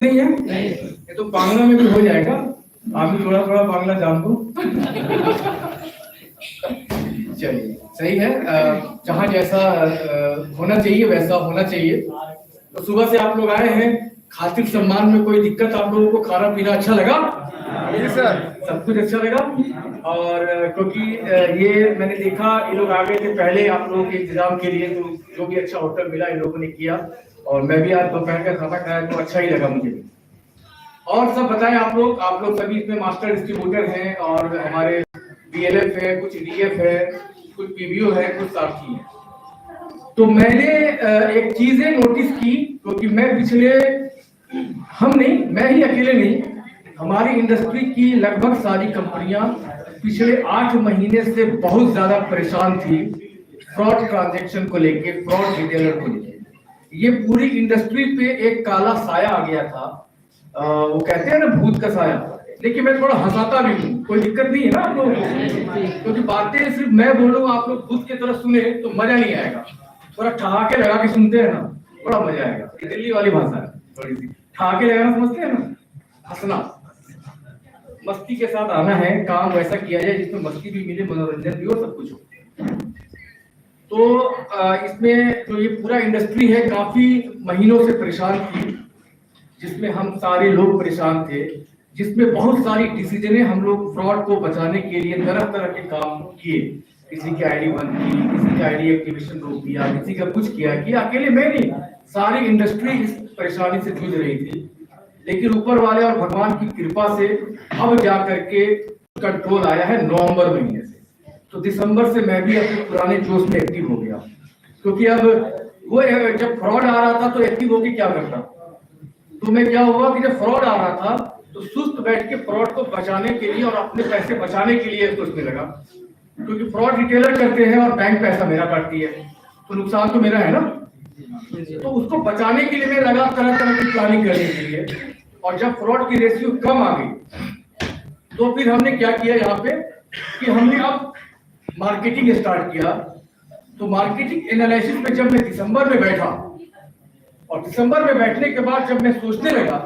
नहीं है, ये तो बांग्ला में भी हो जाएगा। आप भी थोड़ा थोड़ा बांग्ला जान दो। चलिए सही है। जहाँ जैसा होना चाहिए वैसा होना चाहिए। तो सुबह से आप लोग आए हैं, खातिर सम्मान में कोई दिक्कत? आप लोगों को खाना पीना अच्छा लगा? जी सर, सब कुछ अच्छा लगा। और क्योंकि ये मैंने देखा ये लोग आ गए थे पहले आप लोगों के इंतजाम के लिए, तो जो भी अच्छा होटल मिला इन लोगों ने किया, और मैं भी आज दोपहर का खाना खाया तो अच्छा ही लगा मुझे भी। और सब बताएं आप लोग सभी इसमें मास्टर डिस्ट्रीब्यूटर हैं, और हमारे डीएलएफ है, कुछ डीएफ है, कुछ पीबीओ है, कुछ साथी है। तो मैंने एक चीजें नोटिस की, क्योंकि मैं पिछले मैं ही अकेले नहीं, हमारी इंडस्ट्री की लगभग सारी कंपनियां पिछले 8 महीने से बहुत ज्यादा परेशान थी फ्रॉड ट्रांजैक्शन को लेके, फ्रॉड रिटेलर को लेके। ये पूरी इंडस्ट्री पे एक काला साया आ गया था। वो कहते हैं ना भूत का साया। देखिए मैं थोड़ा हंसाता भी हूँ, कोई दिक्कत नहीं है ना आप लोगों को, क्योंकि बातें सिर्फ मैं बोलूँ आप लोग भूत की तरह सुने तो मजा नहीं आएगा। थोड़ा ठहाके लगा के सुनते हैं ना, बड़ा मजा आएगा। ये दिल्ली वाली भाषा है, थोड़ी सी ठहाके लगाना समझते हैं ना, हंसना, मस्ती के साथ आना है। काम वैसा किया जाए जिसमें मस्ती भी मिले, मनोरंजन भी हो, सब कुछ हो। तो इसमें जो ये पूरा इंडस्ट्री है काफी महीनों से परेशान थी, जिसमें हम सारे लोग परेशान थे, जिसमें बहुत सारी डिसीजनें हम लोग फ्रॉड को बचाने के लिए तरह तरह के काम किए। किसी की आईडी बंद की, किसी की आईडी एक्टिवेशन रोक दिया, किसी का कुछ किया अकेले मैं नहीं, सारी इंडस्ट्री इस परेशानी से जूझ रही थी। लेकिन ऊपर वाले और भगवान की कृपा से अब जा करके कंट्रोल आया है नवंबर महीने से। तो दिसंबर से मैं भी अपने पुराने जोश में एक्टिव हो गया, क्योंकि अब वो जब फ्रॉड आ रहा था तो एक्टिव होके क्या करता। तो मैं क्या हुआ कि जब फ्रॉड आ रहा था तो सुस्त बैठ के फ्रॉड को बचाने के लिए और अपने पैसे बचाने के लिए सोचने लगा, क्योंकि फ्रॉड रिटेलर करते हैं और बैंक पैसा मेरा काटती है, तो नुकसान तो मेरा है ना। तो उसको बचाने के लिए मैं लगा तरह तरह की प्लानिंग करने के लिए। और जब फ्रॉड की रेशियो कम आ गई तो फिर हमने क्या किया यहाँ पे कि हमने अब मार्केटिंग स्टार्ट किया। तो मार्केटिंग एनालिसिस में जब मैं दिसंबर में बैठा, और दिसंबर में बैठने के बाद जब मैं सोचने लगा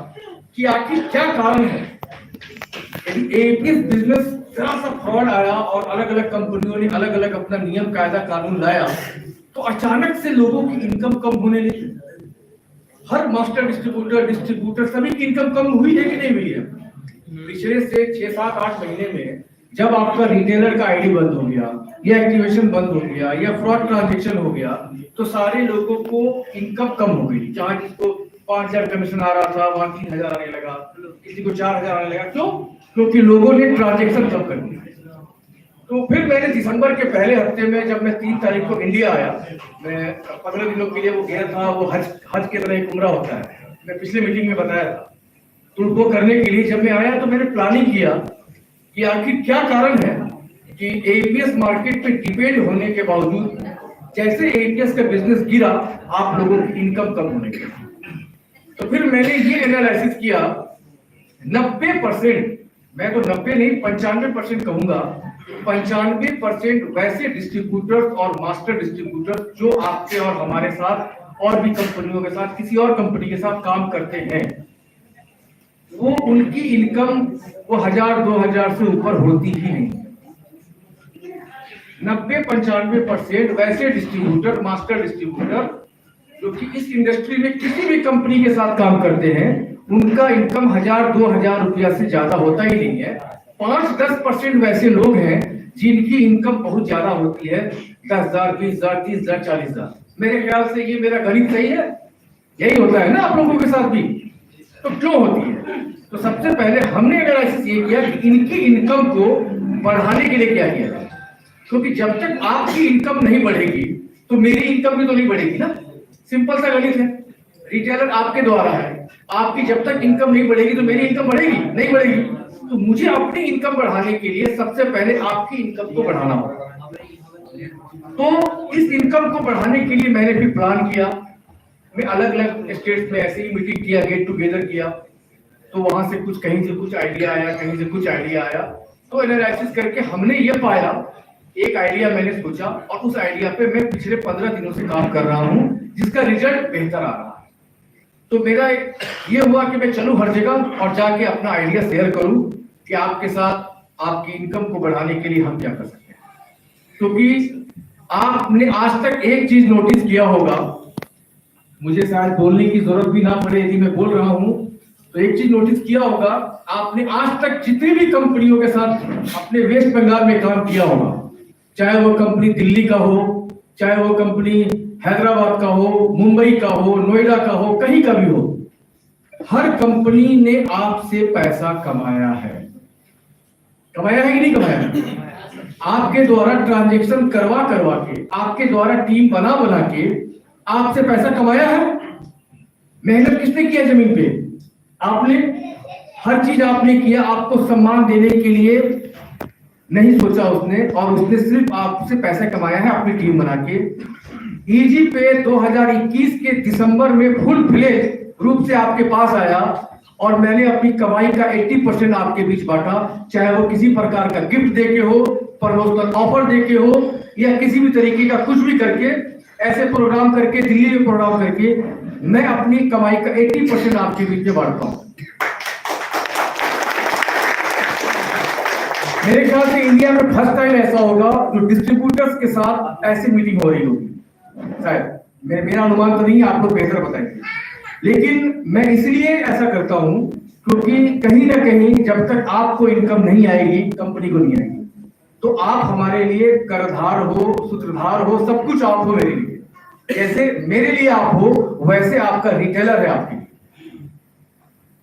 कि आखिर क्या कारण है, एपीएस बिजनेस जरा सा फ्रॉड आया और अलग अलग कंपनियों ने अलग अलग अपना नियम कायदा कानून लाया, तो अचानक से लोगों की इनकम कम होने लगी। हर मास्टर डिस्ट्रीब्यूटर सभी की इनकम कम हुई है कि नहीं हुई है? पिछले से 6, 7, 8 महीने में जब आपका रिटेलर का आईडी बंद हो गया, या एक्टिवेशन बंद हो गया, या फ्रॉड ट्रांजैक्शन हो गया, तो सारे लोगों को इनकम कम हो गई। जहाँ जिसको 5,000 कमीशन आ रहा था वहां 3,000 आने लगा, किसी को 4,000 आने लगा। क्यों? क्योंकि लोगों ने ट्रांजैक्शन कम कर दिया। तो फिर मैंने दिसंबर के पहले हफ्ते में, जब मैं 3 तारीख को इंडिया आया, मैं 15 दिनों के लिए वो गया था। वो हज की तरह एक उम्रा होता है, मैं पिछले मीटिंग में बताया था। तो उनको करने के लिए जब मैं आया तो मैंने प्लानिंग किया कि आखिर क्या कारण है कि एपीएस मार्केट पे डिपेंड होने के बावजूद जैसे एपीएस का बिजनेस गिरा, आप लोगों की इनकम कम होने लगी। तो फिर मैंने ये एनालिसिस किया, 90%, मैं तो 90 नहीं 95% कहूंगा, 95% वैसे डिस्ट्रीब्यूटर्स और मास्टर डिस्ट्रीब्यूटर्स जो आपके और हमारे साथ और भी कंपनियों के साथ, किसी और कंपनी के साथ काम करते हैं, वो उनकी इनकम वो 1,000-2,000 से ऊपर होती ही नहीं। 90-95% वैसे डिस्ट्रीब्यूटर, मास्टर डिस्ट्रीब्यूटर जो कि इस इंडस्ट्री में किसी भी कंपनी के साथ काम करते हैं, उनका इनकम 1,000-2,000 रुपया से ज्यादा होता ही नहीं है। 5-10% वैसे लोग हैं जिनकी इनकम बहुत ज्यादा होती है, 10,000, 20,000, 30,000, 40,000। मेरे ख्याल से ये मेरा गणित सही है, यही होता है ना आप लोगों के साथ भी। तो क्यों होती है? तो सबसे पहले हमने एनालिसिस ये किया कि इनकी इनकम को बढ़ाने के लिए क्या किया जाए, क्योंकि जब तक आपकी इनकम नहीं बढ़ेगी तो मेरी इनकम भी तो नहीं बढ़ेगी ना। सिंपल सा गणित है। रिटेलर आपके द्वारा है, आपकी जब तक इनकम नहीं बढ़ेगी तो मेरी इनकम बढ़ेगी नहीं बढ़ेगी। तो मुझे अपनी इनकम बढ़ाने के लिए सबसे पहले आपकी इनकम को बढ़ाना होगा। तो इस इनकम को बढ़ाने के लिए मैंने भी प्लान किया। मैं अलग अलग स्टेट्स में ऐसे ही मीटिंग किया, गेट टुगेदर किया, तो वहां से कुछ, कहीं से कुछ आइडिया आया, कहीं से कुछ आइडिया आया। तो एनालिसिस करके हमने ये पाया, एक आइडिया मैंने सोचा और उस आइडिया पे मैं पिछले 15 दिनों से काम कर रहा हूं, जिसका रिजल्ट बेहतर आ रहा है। तो मेरा ये हुआ कि मैं चलूं हर जगह और जाके अपना आइडिया शेयर करूं कि आपके साथ आपकी इनकम को बढ़ाने के लिए हम क्या कर सकते हैं। क्योंकि आपने आज तक एक चीज नोटिस किया होगा, मुझे शायद बोलने की जरूरत भी ना पड़े, यदि मैं बोल रहा हूं तो एक चीज नोटिस किया होगा, आपने आज तक जितनी भी कंपनियों के साथ अपने वेस्ट बंगाल में काम किया होगा, चाहे वो कंपनी दिल्ली का हो, चाहे वो कंपनी हैदराबाद का हो, मुंबई का हो, नोएडा का हो, कहीं का भी हो, हर कंपनी ने आपसे पैसा कमाया है। कमाया है कि नहीं कमाया है? आपके द्वारा ट्रांजैक्शन करवा करवा के, आपके द्वारा टीम बना बना के आपसे पैसा कमाया है। मेहनत किसने किया जमीन पे? आपने। हर चीज आपने किया, आपको सम्मान देने के लिए नहीं सोचा उसने, और उसने सिर्फ आपसे पैसा कमाया है अपनी टीम बना के। इजी पे 2021 के दिसंबर में फुल फ्लेज रूप से आपके पास आया और मैंने अपनी कमाई का 80% आपके बीच बांटा, चाहे वो किसी प्रकार का गिफ्ट देके हो, प्रमोशनल ऑफर देके हो, या किसी भी तरीके का कुछ भी करके, ऐसे प्रोग्राम करके, दिल्ली में प्रोग्राम करके मैं अपनी कमाई का 80% आपके बीच में बांटता हूं। मेरे ख्याल से इंडिया में फर्स्ट टाइम ऐसा होगा जो डिस्ट्रीब्यूटर्स के साथ ऐसी मीटिंग हो रही होगी, शायद। मेरा अनुमान तो नहीं है, आप लोग बेहतर बताएंगे। लेकिन मैं इसलिए ऐसा करता हूं क्योंकि कहीं ना कहीं जब तक आपको इनकम नहीं आएगी, कंपनी को नहीं आएगी। तो आप हमारे लिए करधार हो, सूत्रधार हो, सब कुछ आप हो मेरे लिए। जैसे मेरे लिए आप हो, वैसे आपका रिटेलर है आपके लिए।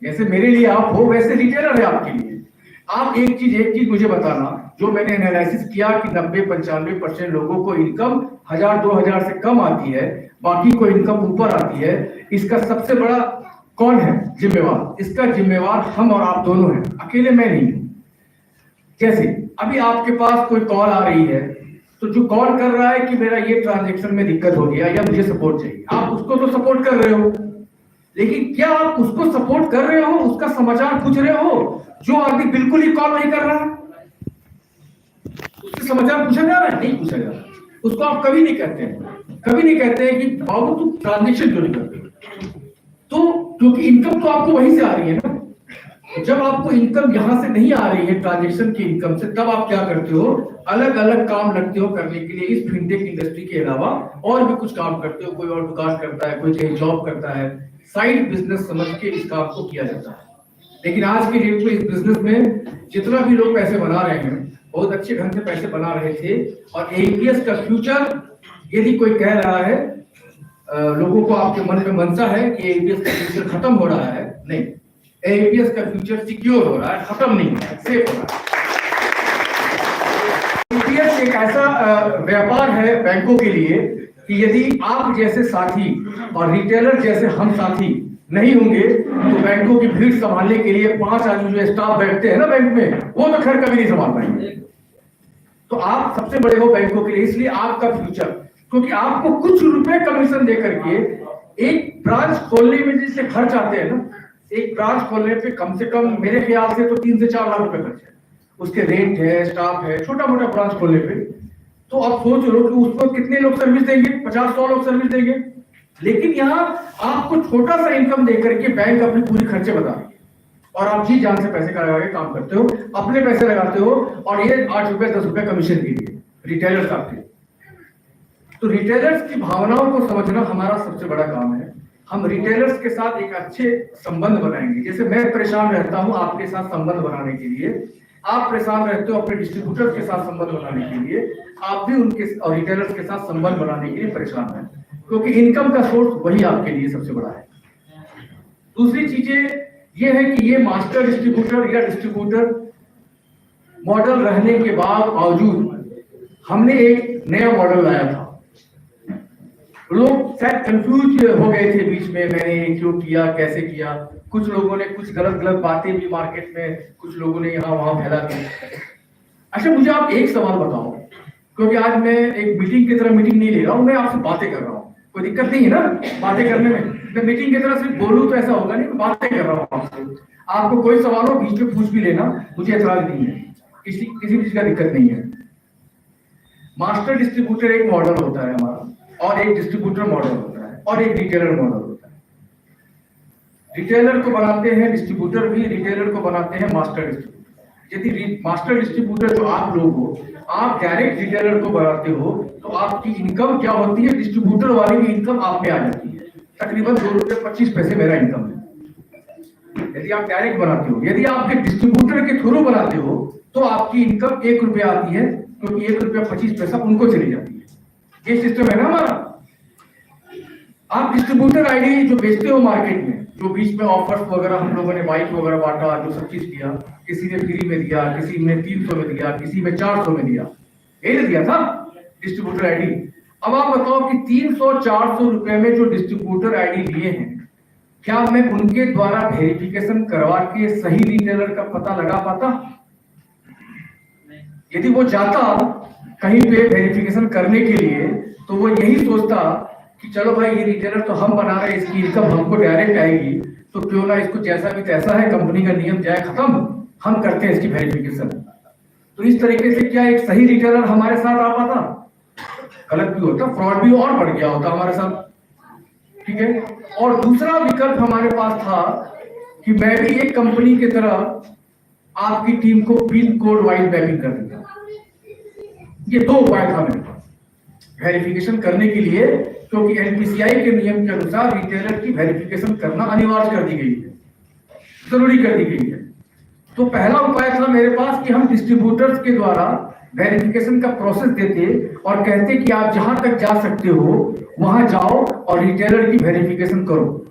जैसे मेरे लिए आप हो, वैसे रिटेलर है आपके लिए। आप एक चीज मुझे बताना, जो मैंने एनालिसिस किया कि 90-95% लोगों को इनकम 1000-2000 से कम आती है, बाकी को इनकम ऊपर आती है। इसका सबसे बड़ा कौन है जिम्मेवार? इसका जिम्मेवार हम और आप दोनों हैं, अकेले मैं नहीं हूं। जैसे अभी आपके पास कोई कॉल आ रही है, तो जो कॉल कर रहा है कि मेरा ये ट्रांजैक्शन में दिक्कत हो गया या मुझे सपोर्ट चाहिए, आप उसको तो सपोर्ट कर रहे हो, लेकिन क्या आप उसको सपोर्ट कर रहे हो, उसका समाचार पूछ रहे हो? जो आदमी बिल्कुल ही कॉल नहीं कर रहा, उससे समाचार पूछा जा रहा है? नहीं पूछा जा रहा। उसको आप कभी नहीं कहते हैं, कभी नहीं कहते हैं कि बाबू तुम ट्रांजैक्शन क्यों नहीं करते? तो क्योंकि इनकम तो आपको वहीं से आ रही है ना। जब आपको इनकम यहां से नहीं आ रही है ट्रांजैक्शन की इनकम से, तब आप क्या करते हो? अलग अलग काम लगते हो करने के लिए। इस फिनटेक इंडस्ट्री के अलावा और भी कुछ काम करते हो। कोई और दुकान करता है, कोई कहीं जॉब करता है, साइड बिजनेस समझ के इस काम को किया जाता है। लेकिन आज की डेट में इस बिजनेस में जितना भी लोग पैसे बना रहे हैं, बहुत अच्छे ढंग से पैसे बना रहे थे। और एईपीएस का फ्यूचर, यदि कोई कह रहा है, लोगों को आपके मन में मनसा है कि एईपीएस का फ्यूचर खत्म हो रहा है, नहीं, एईपीएस का फ्यूचर सिक्योर हो रहा है, खत्म नहीं हो रहा है, सेफ हो रहा है। एईपीएस एक ऐसा व्यापार है बैंकों के लिए कि यदि आप जैसे साथी और रिटेलर जैसे हम साथी नहीं होंगे, तो बैंकों की भीड़ संभालने के लिए 5 आदमी जो स्टाफ बैठते हैं ना बैंक में, वो तो खैर कभी नहीं संभाल पाएंगे। तो आप सबसे बड़े हो बैंकों के लिए, इसलिए आपका फ्यूचर, क्योंकि आपको कुछ रुपए कमीशन दे करके एक ब्रांच खोलने में जिससे खर्च आते हैं ना, एक ब्रांच खोलने पे कम से कम मेरे ख्याल से तो 3 से 4 लाख रुपए खर्च है। उसके रेंट है, स्टाफ है, छोटा मोटा ब्रांच खोलने पे। तो आप सोच लो कि उसको कितने लोग सर्विस देंगे? 50-100 लोग सर्विस देंगे। लेकिन यहाँ आपको छोटा सा इनकम देकर के बैंक अपनी पूरी खर्चे बता रही है, और आप जी जान से पैसे लगा के काम करते हो, अपने पैसे लगाते हो, और ये 8 रुपए 10 रुपए कमीशन के लिए रिटेलर्स आपके। तो रिटेलर्स की भावनाओं को समझना हमारा सबसे बड़ा काम है। हम रिटेलर्स के साथ एक अच्छे संबंध बनाएंगे। जैसे मैं परेशान रहता हूं आपके साथ संबंध बनाने के लिए, आप परेशान रहते हो अपने डिस्ट्रीब्यूटर्स के साथ संबंध बनाने के लिए, आप भी उनके और रिटेलर्स के साथ संबंध बनाने के लिए परेशान हैं, क्योंकि इनकम का सोर्स वही आपके लिए सबसे बड़ा है। दूसरी चीजें ये है कि ये मास्टर डिस्ट्रीब्यूटर या डिस्ट्रीब्यूटर मॉडल रहने के बावजूद हमने एक नया मॉडल लाया था। लोग शायद कंफ्यूज हो गए थे बीच में, मैंने ये क्यों किया, कैसे किया। कुछ लोगों ने कुछ गलत बातें भी मार्केट में, कुछ लोगों ने यहाँ वहां फैला दी। अच्छा, मुझे आप एक सवाल बताओ, क्योंकि आज मैं एक मीटिंग की तरह मीटिंग नहीं ले रहा हूँ, मैं आपसे बातें कर रहा हूँ। कोई दिक्कत नहीं है ना बातें करने में? मैं मीटिंग की तरह सिर्फ बोलूं तो ऐसा होगा नहीं, बातें कर रहा हूँ आपसे। आपको कोई सवाल हो बीच में पूछ भी लेना, मुझे ऐतराज नहीं है, किसी चीज का दिक्कत नहीं है। मास्टर डिस्ट्रीब्यूटर एक मॉडल होता है हमारा, और एक डिस्ट्रीब्यूटर मॉडल होता है, और एक रिटेलर मॉडल होता है। रिटेलर को बनाते हैं डिस्ट्रीब्यूटर भी, रिटेलर को बनाते हैं मास्टर डिस्ट्रीब्यूटर। यदि मास्टर डिस्ट्रीब्यूटर जो आप लोग हो, आप डायरेक्ट रिटेलर को बनाते हो, तो आपकी इनकम क्या होती है, डिस्ट्रीब्यूटर वाले की इनकम आप में आ जाती है। तकरीबन 2 रुपये 25 पैसे मेरा इनकम है यदि आप डायरेक्ट बनाते हो। यदि आप डिस्ट्रीब्यूटर के थ्रू बनाते हो तो आपकी इनकम 1 रुपया आती है, क्योंकि 1 रुपया 25 पैसा उनको चली जाती है। ये सिस्टम है ना हमारा। आप डिस्ट्रीब्यूटर आईडी जो बेचते हो मार्केट में, जो बीच में ऑफर्स वगैरह हम लोगों ने बाइक वगैरह बांटा, जो सब चीज किया, किसी ने फ्री में दिया, किसी ने 300 में दिया, किसी में 400 में दिया, यही दिया था डिस्ट्रीब्यूटर आईडी। अब आप बताओ कि 300-400 रुपए में जो डिस्ट्रीब्यूटर आईडी लिए हैं, क्या मैं उनके द्वारा वेरिफिकेशन करवा के सही रिटेलर का पता लगा पाता? यदि वो जाता कहीं पे वेरिफिकेशन करने के लिए, तो वो यही सोचता कि चलो भाई ये रिटेलर तो हम बना रहे हैं, इसकी इनकम हमको डायरेक्ट आएगी, तो क्यों ना इसको जैसा भी तैसा है, कंपनी का नियम जाए खत्म, हम करते हैं इसकी वेरिफिकेशन। तो इस तरीके से क्या एक सही रिटेलर हमारे साथ आ पाता? गलत भी होता, फ्रॉड भी और बढ़ गया होता हमारे साथ, ठीक है। और दूसरा विकल्प हमारे पास था कि मैं भी एक कंपनी की तरह आपकी टीम को पिन कोड वाइज मैपिंग कर देता। ये 2 उपाय था मेरे पास वेरिफिकेशन करने के लिए, क्योंकि एनपीसीआई के नियम के अनुसार रिटेलर की वेरिफिकेशन करना अनिवार्य कर दी गई है, जरूरी कर दी गई है। तो पहला उपाय था मेरे पास कि हम डिस्ट्रीब्यूटर्स के द्वारा वेरिफिकेशन का प्रोसेस देते और कहते कि आप जहां तक जा सकते हो वहां जाओ और रिटेलर की वेरिफिकेशन करो।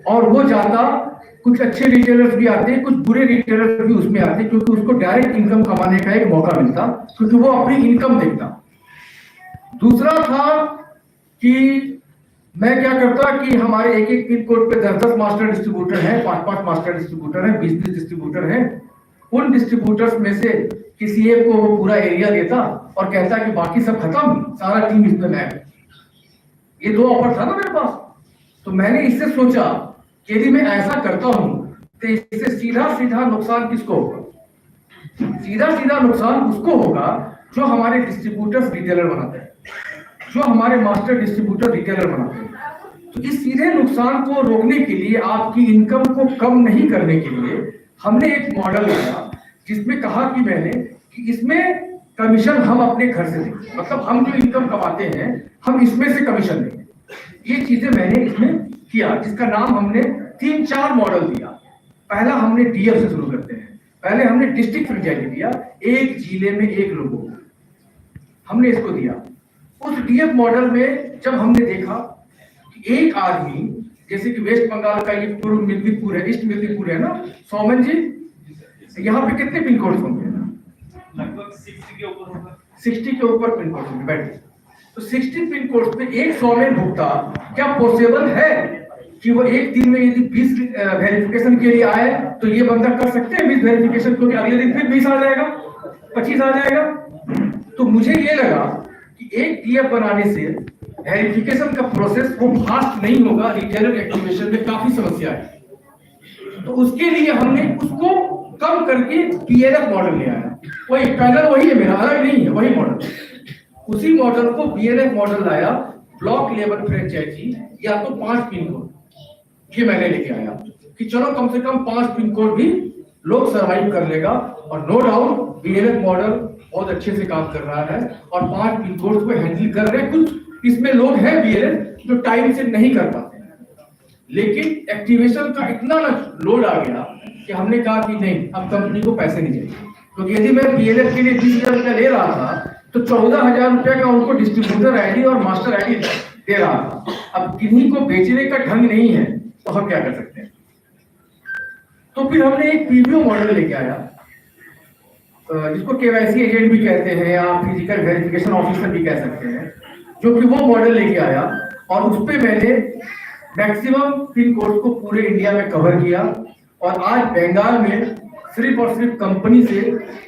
और वो जाता, कुछ अच्छे रिटेलर्स भी आते, कुछ बुरे रिटेलर्स भी उसमें आते, क्योंकि उसको डायरेक्ट इनकम कमाने का एक मौका मिलता, क्योंकि वो अपनी इनकम देखता। दूसरा था कि मैं क्या करता कि हमारे एक पिन कोड पे 10-10 मास्टर डिस्ट्रीब्यूटर हैं, 5-5 मास्टर डिस्ट्रीब्यूटर हैं, 20-20 डिस्ट्रीब्यूटर हैं। उन डिस्ट्रीब्यूटर्स में से किसी एक को वो पूरा एरिया देता और कहता कि बाकी सब खत्म, सारा टीम इसमें मैं। ये 2 ऑफर था ना मेरे पास। तो मैंने इससे सोचा कि यदि मैं ऐसा करता हूं तो इससे सीधा नुकसान किसको होगा? सीधा नुकसान उसको होगा जो हमारे डिस्ट्रीब्यूटर्स रिटेलर बनाते हैं, जो हमारे मास्टर डिस्ट्रीब्यूटर रिटेलर बनाते हैं। तो इस सीधे नुकसान को रोकने के लिए, आपकी इनकम को कम नहीं करने के लिए, हमने एक मॉडल लाया जिसमें कहा कि मैंने कि इसमें कमीशन हम अपने घर से देंगे, मतलब हम जो इनकम कमाते हैं हम इसमें से कमीशन देंगे। ये चीजें मैंने इसमें किया, जिसका नाम हमने 3-4 मॉडल दिया। पहला हमने डीएफ से शुरू करते हैं। पहले हमने डिस्ट्रिक्ट फ्रेंचाइजी दिया, एक जिले में एक लोगो हमने इसको दिया। उस डीएफ मॉडल में जब हमने देखा कि एक आदमी, जैसे कि वेस्ट बंगाल का ये पूर्व मिदनीपुर है, ईस्ट मिदनीपुर है ना सौमन जी, यहाँ पे कितने पिन कोड होंगे? लगभग 60 के ऊपर होगा। 60 के ऊपर पिन कोड होंगे। बैठिए। तो 60 पिन कोड में एक सौमन भुगता क्या पॉसिबल है कि वो एक दिन में यदि 20 वेरिफिकेशन के लिए आए तो ये बंदा कर सकते हैं 20 वेरिफिकेशन, क्योंकि अगले दिन फिर 20 आ जाएगा, 25 आ जाएगा। तो मुझे ये लगा कि एक डीएफ बनाने से वेरिफिकेशन का प्रोसेस वो फास्ट नहीं होगा, रिटेलर एक्टिवेशन में काफी समस्या है। तो उसके लिए हमने उसको कम करके बीएलएफ मॉडल ले आया। वही पैनल वही है मेरा, अलग नहीं है, वही मॉडल। उसी मॉडल को बीएलएफ मॉडल लाया, ब्लॉक लेवल फ्रेंचाइजी या तो 5 पिन कोड, ये मैंने लेके आया कि चलो कम से कम 5 पिन कोड भी लोग सर्वाइव कर लेगा। और नो डाउट बीएलएफ मॉडल बहुत अच्छे से काम कर रहा है और 5 पिन कोड को हैंडल कर रहे हैं। कुछ इसमें लोग हैं बीएलएफ जो टाइम से नहीं कर पाते, लेकिन एक्टिवेशन का इतना लोड आ गया कि हमने कहा कि नहीं, अब कंपनी को पैसे नहीं चाहिए। क्योंकि यदि मैं बीएलएफ के लिए 20,000 रुपया ले रहा था तो 14,000 रुपया का उनको डिस्ट्रीब्यूटर आईडी और मास्टर आईडी दे रहा था। अब किन्हीं को बेचने का ढंग नहीं है तो हम क्या कर सकते हैं? तो फिर हमने एक पीवीओ मॉडल लेके आया, जिसको केवाईसी एजेंट भी कहते हैं या फिजिकल वेरिफिकेशन ऑफिसर भी कह सकते हैं, जो कि वो मॉडल लेके आया। और उस पे मैंने मैक्सिमम पिन कोड को पूरे इंडिया में कवर किया। और आज बंगाल में सिर्फ और सिर्फ कंपनी से,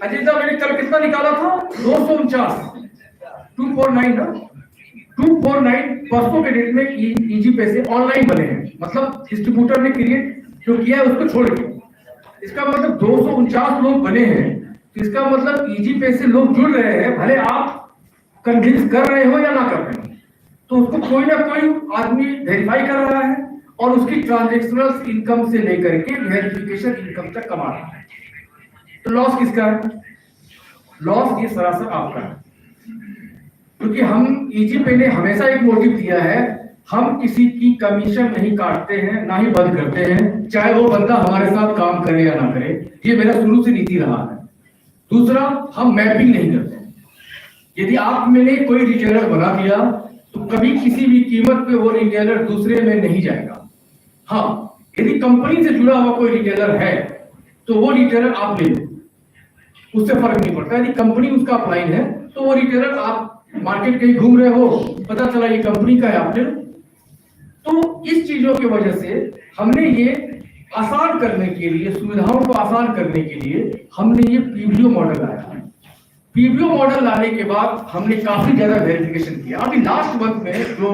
अजीता मैंने कल कितना निकाला था? 249, 249 ना, 249 परसों के डेट में ईजी पैसे ऑनलाइन बने हैं, मतलब डिस्ट्रीब्यूटर ने क्रिएट जो किया है उसको छोड़ के। इसका मतलब 249 लोग बने हैं, तो इसका मतलब ईजी पैसे लोग जुड़ रहे हैं, भले आप कन्विंस कर रहे हो या ना कर रहे हो, तो उसको कोई ना कोई आदमी वेरीफाई कर रहा है और उसकी ट्रांजेक्शनल इनकम से लेकर के वेरिफिकेशन इनकम तक कमा रहा है। तो लॉस किसका है? लॉस ये सरासर आपका है, क्योंकि हम ईजी पे ने हमेशा एक मोटिव दिया है, हम किसी की कमीशन नहीं काटते हैं, ना ही बंद करते हैं, चाहे वो बंदा हमारे साथ काम करे या ना करे। ये मेरा शुरू से नीति रहा है। दूसरा, हम मैपिंग नहीं करते। यदि आप मैंने कोई रिटेलर बना दिया तो कभी किसी भी कीमत पे वो रिटेलर दूसरे में नहीं जाएगा। हाँ, यदि कंपनी से जुड़ा हुआ कोई रिटेलर है तो वो रिटेलर आप ले लो, उससे फर्क नहीं पड़ता। यदि कंपनी उसका अपलाइन है तो वो रिटेलर, आप मार्केट कहीं घूम रहे हो, पता चला ये कंपनी का है, आप ले लो। तो इस चीजों की वजह से हमने ये आसान करने के लिए, सुविधाओं को आसान करने के लिए हमने ये पीबीओ मॉडल लाया है। पीबीओ मॉडल लाने के बाद हमने काफी ज्यादा वेरिफिकेशन किया। अभी लास्ट मंथ में जो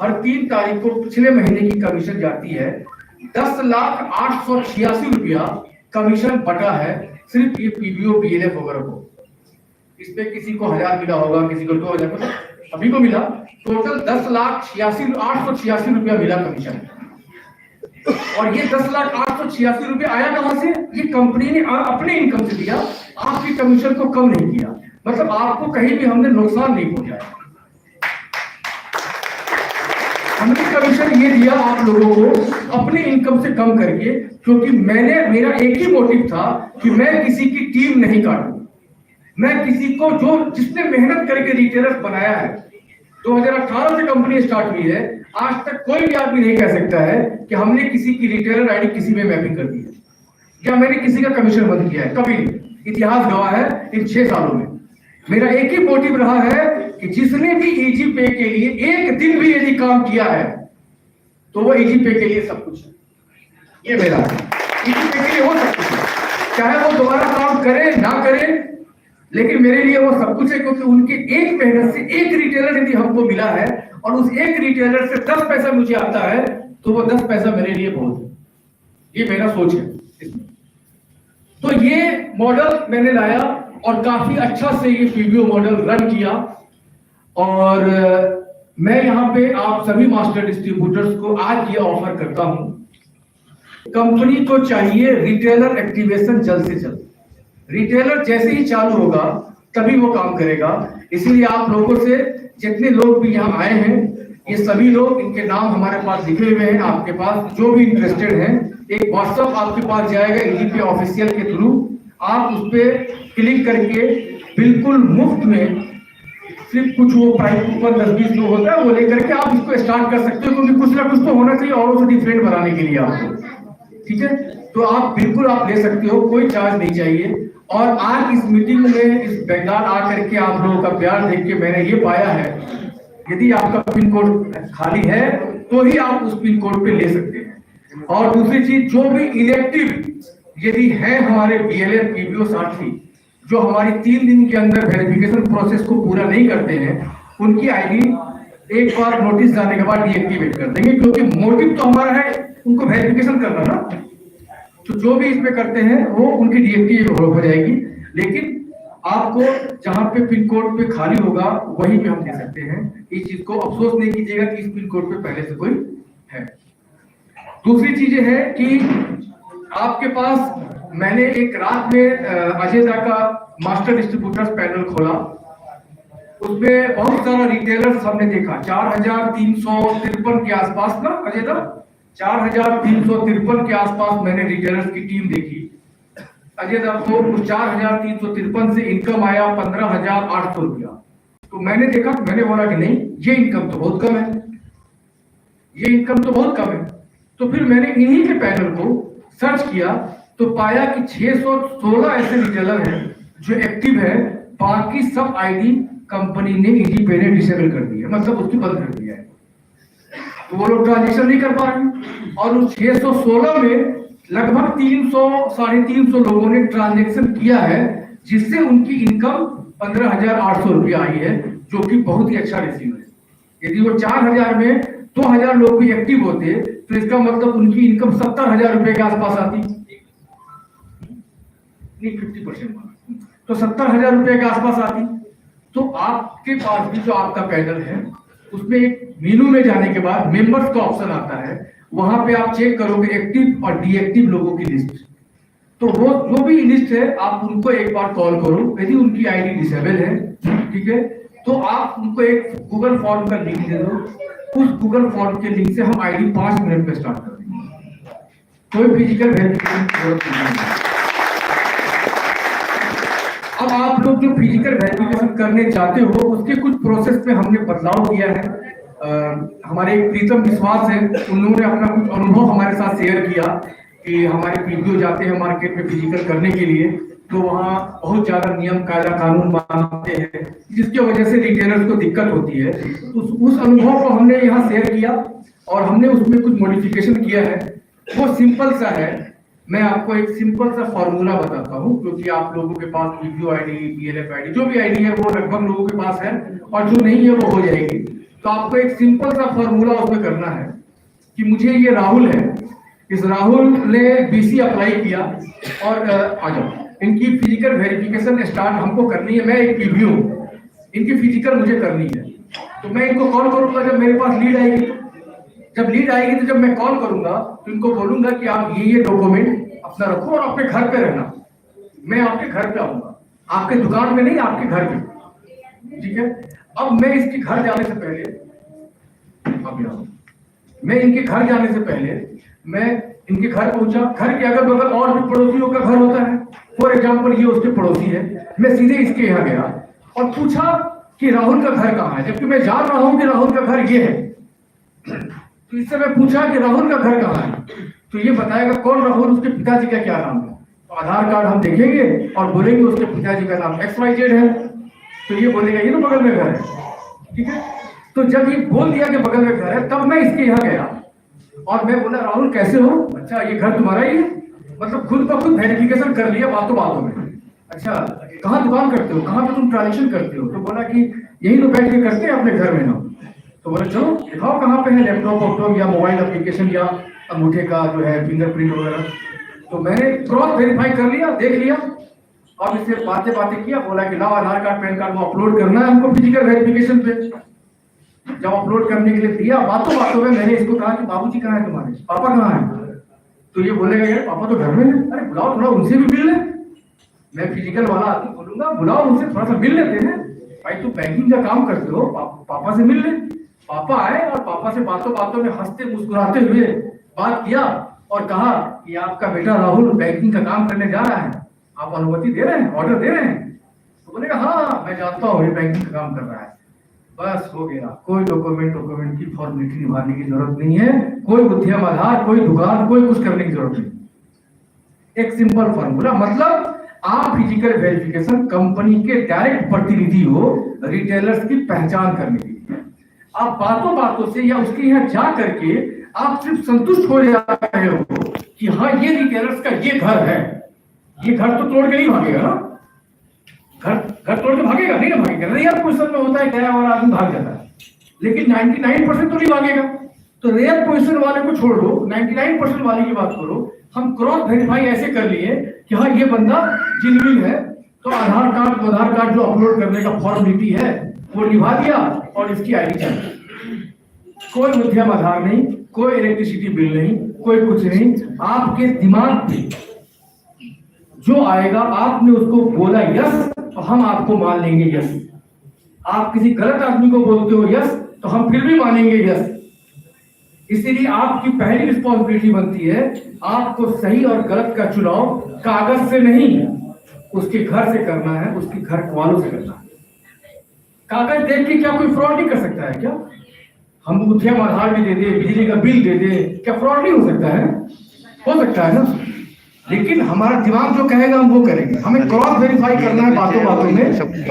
हर 3 तारीख को पिछले महीने की कमीशन जाती है, 10,0886 रुपया कमीशन बटा है सिर्फ ये पीबीओ बीएलएफ वगैरह को। इसमें किसी को 1000 मिला होगा, किसी को 2000, सभी को मिला। टोटल 10,0886 रुपया मिला कमीशन। और ये 10,0886 रुपया आया कहां से? ये कंपनी ने अपने इनकम से दिया, आपकी कमीशन को कम नहीं किया। मतलब आपको कहीं भी हमने नुकसान नहीं पहुंचाया। हमने कमीशन ये दिया आप लोगों को अपने इनकम से कम करके, क्योंकि मेरा एक ही मोटिव था कि मैं किसी की टीम नहीं काटूं। मैं किसी को, जो जिसने मेहनत करके रिटेलर बनाया है, 2018 से कंपनी स्टार्ट हुई है, आज तक कोई भी आदमी नहीं कह सकता है कि हमने किसी की रिटेलर आईडी किसी में मैपिंग कर दी है या मैंने किसी का कमीशन बंद किया है। कभी नहीं। इतिहास गवाह है इन 6 सालों में मेरा एक ही मोटिव रहा है कि जिसने भी ईजी पे के लिए एक दिन भी यदि काम किया है तो वो ईजी पे के लिए सब कुछ है। ये मेरा है, ईजी पे के लिए वो सब कुछ है, चाहे वो दोबारा काम करे ना करे, लेकिन मेरे लिए वो सब कुछ है। क्योंकि उनके एक मेहनत से एक रिटेलर यदि हमको मिला है और उस एक रिटेलर से 10 पैसा मुझे आता है तो वो 10 पैसा मेरे लिए बहुत है। ये मेरा सोच है इसमें। तो ये मॉडल मैंने लाया और काफी अच्छा से ये पीबीओ मॉडल रन किया। और मैं यहाँ पे आप सभी मास्टर डिस्ट्रीब्यूटर्स को आज ये ऑफर करता हूं, कंपनी को चाहिए रिटेलर एक्टिवेशन जल्द से जल्द। रिटेलर जैसे ही चालू होगा तभी वो काम करेगा। इसीलिए आप लोगों से, जितने लोग भी यहाँ आए हैं, ये सभी लोग, इनके नाम हमारे पास लिखे हुए हैं आपके पास। जो भी इंटरेस्टेड हैं, एक व्हाट्सएप आपके पास जाएगा ईजीपी ऑफिशियल के थ्रू, आप उस पर क्लिक करके बिल्कुल मुफ्त में, सिर्फ कुछ वो प्राइस कूपन 10-20 जो होता है वो लेकर के आप इसको स्टार्ट कर सकते हो। क्योंकि कुछ ना कुछ तो होना चाहिए और डिफरेंट बनाने के लिए आपको, ठीक है? तो आप बिल्कुल आप ले सकते हो, कोई चार्ज नहीं चाहिए। और आज इस मीटिंग में, इस बंगाल आकर के आप लोगों का प्यार देख के मैंने ये पाया है, यदि आपका पिन कोड खाली है तो ही आप उस पिन कोड पे ले सकते हैं। और दूसरी चीज, जो भी इलेक्टिव यदि है हमारे बीएलएफ पीबीओ साथी जो हमारी 3 दिन के अंदर वेरिफिकेशन प्रोसेस को पूरा नहीं करते हैं, उनकी आईडी एक बार नोटिस जाने के बाद डीएक्टिवेट कर देंगे। क्योंकि मोटिव तो हमारा है उनको वेरिफिकेशन करना ना, तो जो भी इसमें करते हैं वो उनकी डीएक्टिव हो जाएगी। लेकिन आपको जहां पे पिन कोड पे खाली होगा वहीं पे हम दे सकते हैं। इस चीज को अफसोस नहीं कीजिएगा कि इस पिन कोड पे पहले से कोई है। दूसरी चीज है कि आपके पास, मैंने एक रात में अजय दा का मास्टर डिस्ट्रीब्यूटर्स पैनल खोला, उसमें बहुत सारा रिटेलर्स हमने देखा। 4,353 के आसपास ना अजय दा, 4,353 के आसपास मैंने रिटेलर्स की टीम देखी। अजय दा को 4,353 से इनकम आया 15,800 रुपया। तो मैंने देखा, मैंने बोला कि नहीं, ये इनकम तो बहुत कम है, ये इनकम तो बहुत कम है। तो फिर मैंने इन्हीं के पैनल को सर्च किया तो पाया कि 616 ऐसे रिटेलर हैं जो एक्टिव है, बाकी सब आईडी कंपनी ने ईजी पे ने डिसेबल कर दी है, मतलब उसकी बंद कर दिया है। तो वो लोग ट्रांजेक्शन नहीं कर पा रहे। और उस 616 में लगभग 300-350 लोगों ने ट्रांजेक्शन किया है, जिससे उनकी इनकम 15,800 रुपया आई है, जो कि बहुत ही अच्छा रेशियो है। यदि वो 4,000 में 2,000 लोग भी एक्टिव होते तो इसका मतलब उनकी इनकम 70,000 रुपए के आसपास आती, नहीं 50%, तो 70,000 रुपए के आसपास आती। तो आपके पास भी जो आपका पैनल है उसमें एक मेनू में जाने के बाद मेंबर्स का ऑप्शन आता है। वहां पे आप चेक करोगे एक्टिव और डीएक्टिव लोगों की लिस्ट। तो वो जो भी लिस्ट है आप उनको एक बार कॉल करो, यदि उनकी आईडी डिसेबल है, ठीक है, तो आप उनको एक गूगल फॉर्म का लिंक दे दो। उस गूगल फॉर्म के लिंक से हम आईडी 5 मिनट में स्टार्ट कर देंगे, कोई फिजिकल वेरिफिकेशन की जरूरत नहीं है। अब आप लोग जो फिजिकल वेरिफिकेशन करने चाहते हो उसके कुछ प्रोसेस में हमने बदलाव किया है। हमारे एक प्रीतम विश्वास है, उन्होंने अपना कुछ अनुभव हमारे साथ शेयर किया कि हमारे पीपीओ जाते हैं मार्केट में फिजिकल करने के लिए, तो वहाँ बहुत ज्यादा नियम कायदा कानून मानते हैं, जिसकी वजह से रिटेलर्स को दिक्कत होती है। उस अनुभव को हमने यहाँ शेयर किया और हमने उसमें कुछ मॉडिफिकेशन किया है। वो सिंपल सा है, मैं आपको एक सिंपल सा फॉर्मूला बताता हूँ, क्योंकि आप लोगों के पास पीपीओ आईडी, पीएलएफ आईडी, जो भी आईडी है वो लगभग लोगों के पास है, और जो नहीं है वो हो जाएगी। तो आपको एक सिंपल सा फॉर्मूला उसमें करना है कि मुझे ये राहुल है, इस राहुल ने बीसी अप्लाई किया और आ जाओ, इनकी फिजिकल वेरिफिकेशन स्टार्ट हमको करनी है। मैं एक पीपीओ, इनकी फिजिकल मुझे करनी है, तो मैं इनको कॉल करूंगा जब मेरे पास लीड आएगी। जब लीड आएगी तो जब मैं कॉल करूंगा तो इनको बोलूंगा कि आप ये डॉक्यूमेंट अपना रखो और अपने घर पे रहना। मैं आपके घर पे आऊंगा, आपके दुकान में नहीं, आपके घर पे, ठीक है। अब मैं इसके घर जाने से पहले, मैं इनके घर जाने से पहले मैं इनके घर पहुंचा। घर के अगल बगल और भी पड़ोसियों का घर होता है, फॉर एग्जाम्पल ये उसके पड़ोसी है, मैं सीधे इसके यहाँ गया और पूछा कि राहुल का घर कहाँ है, जबकि मैं जान रहा हूं कि राहुल का घर ये है। तो इससे मैं पूछा कि राहुल का घर कहाँ है, तो ये बताएगा कौन राहुल, उसके पिताजी का क्या नाम है। तो आधार कार्ड हम देखेंगे और बोलेंगे उसके पिताजी का नाम XYZ है, तो ये बोलेगा ये तो बगल में घर है, ठीक है। तो जब ये बोल दिया कि बगल में घर है, तब मैं इसके यहाँ गया और मैं बोला राहुल कैसे हो, अच्छा ये घर तुम्हारा ही है, मतलब खुद ब खुद वेरिफिकेशन कर लिया बातों बातों में। अच्छा कहाँ दुकान करते हो, कहाँ पे तुम ट्रांजेक्शन करते हो, तो बोला कि यही तो बैठ के करते हैं अपने घर में ना। तो बोला चलो दिखाओ कहाँ पे है, लैपटॉप वैपटॉप या मोबाइल एप्लीकेशन या अंगूठे का जो है फिंगरप्रिंट वगैरह। तो मैंने क्रॉस वेरीफाई कर लिया, देख लिया, अब इससे बातें किया, बोला कि लाओ आधार कार्ड पैन कार्ड वो अपलोड करना है हमको फिजिकल वेरिफिकेशन पे। जब अपलोड करने के लिए दिया, बातों बातों में मैंने इसको कहा कि बाबूजी कहाँ है तुम्हारे, पापा कहाँ है। तो ये बोलेगा यार पापा तो घर में है, अरे बुलाओ थोड़ा उनसे भी मिल ले। मैं फिजिकल वाला आदमी बोलूंगा बुलाओ उनसे थोड़ा सा मिल लेते हैं, भाई तू बैंकिंग का काम करते हो, पापा से मिल ले। पापा आए और पापा से बातों बातों में हंसते मुस्कुराते हुए बात किया और कहा कि आपका बेटा राहुल बैंकिंग का काम करने जा रहा है, आप अनुमति दे रहे हैं, ऑर्डर दे रहे हैं। तो बोलेगा हाँ मैं जानता हूँ ये बैंकिंग का काम कर रहा है। बस हो गया, कोई डॉक्यूमेंट की फॉर्मेलिटी निभाने की जरूरत नहीं है, कोई उद्यम आधार, कोई दुकान, कोई कुछ करने की जरूरत नहीं। एक सिंपल फॉर्मूला, मतलब आप फिजिकल वेरिफिकेशन कंपनी के डायरेक्ट प्रतिनिधि हो रिटेलर्स की पहचान करने के लिए। आप बातों बातों से या उसके यहाँ जा करके आप सिर्फ संतुष्ट हो जा रहे हो कि हाँ ये रिटेलर्स का ये घर है। ये घर तो तोड़ के नहीं भागेगा ना, घर तोड़ के भागेगा नहीं ना, भागेगा रेयर पोजीशन में होता है क्या और आदमी भाग जाता है, लेकिन 99% तो नहीं भागेगा। तो रेयर पोजीशन वाले को छोड़ दो, 99% वाले की बात करो। हम क्रॉस वेरीफाई ऐसे कर लिए कि हाँ ये बंदा जेन्युइन है, तो आधार कार्ड जो अपलोड करने का फॉर्मेलिटी है वो निभा दिया और इसकी आईडी चाहिए। कोई उद्यम आधार नहीं, कोई इलेक्ट्रिसिटी बिल नहीं, कोई कुछ नहीं, आपके दिमाग में जो आएगा आपने उसको बोला यस तो हम आपको मान लेंगे यस। आप किसी गलत आदमी को बोलते हो यस तो हम फिर भी मानेंगे यस। इसीलिए आपकी पहली रिस्पॉन्सिबिलिटी बनती है आपको सही और गलत का चुनाव कागज से नहीं उसके घर से करना है, उसके घर वालों से करना है। कागज देख के क्या कोई फ्रॉड नहीं कर सकता है क्या? हम उद्यम आधार भी दे दे, बिजली का बिल दे दे, क्या फ्रॉड नहीं हो सकता है? हो सकता है ना, लेकिन हमारा दिमाग जो कहेगा हम वो करेंगे। हमें क्रॉस वेरीफाई करना है बातों बातों में